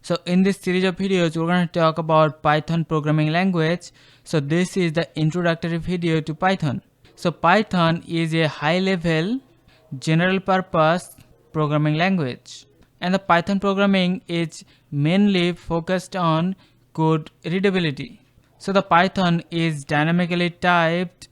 So in this series of videos, we're going to talk about Python programming language. So this is the introductory video to Python. So Python is a high-level, general-purpose programming language. And the Python programming is mainly focused on code readability. So the Python is dynamically typed,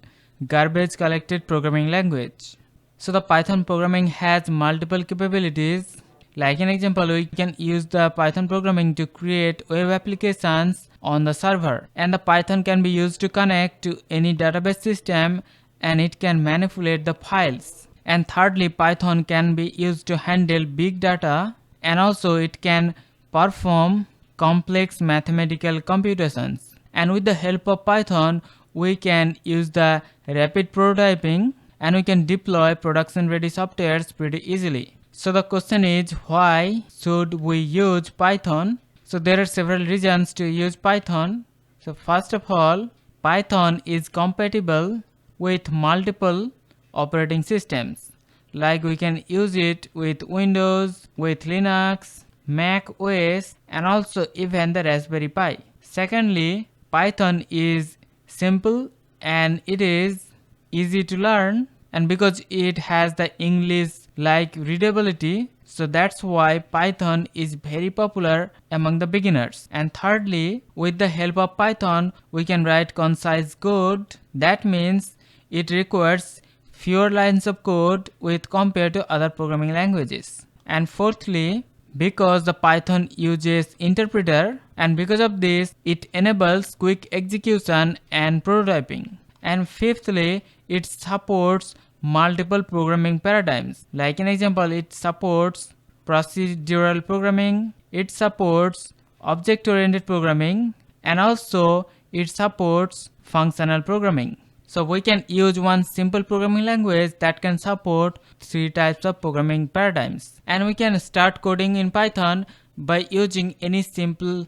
garbage-collected programming language. So the Python programming has multiple capabilities. Like an example, we can use the Python programming to create web applications on the server, and the Python can be used to connect to any database system, and it can manipulate the files. And thirdly, Python can be used to handle big data, and also it can perform complex mathematical computations. And with the help of Python, we can use the rapid prototyping, and we can deploy production ready softwares pretty easily. So the question is, why should we use Python? So there are several reasons to use Python. So first of all, Python is compatible with multiple operating systems. Like we can use it with Windows, with Linux, Mac OS, and also even the Raspberry Pi. Secondly, Python is simple and it is easy to learn, and because it has the English like readability, so that's why Python is very popular among the beginners. And thirdly, with the help of Python, we can write concise code. That means it requires fewer lines of code with compared to other programming languages. And fourthly, because the Python uses interpreter, and because of this, it enables quick execution and prototyping. And fifthly, it supports multiple programming paradigms. Like an example, it supports procedural programming, it supports object-oriented programming, and also it supports functional programming. So we can use one simple programming language that can support 3 types of programming paradigms. And we can start coding in Python by using any simple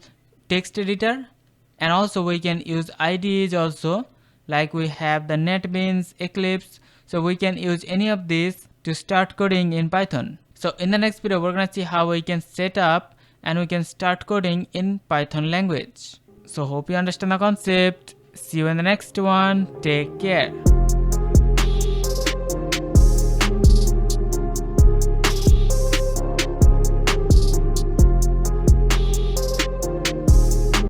text editor, and also we can use IDEs also, like we have the NetBeans, Eclipse. So we can use any of these to start coding in Python. So in the next video, we're gonna see how we can set up and we can start coding in Python language. So hope you understand the concept. See you in the next one. Take care.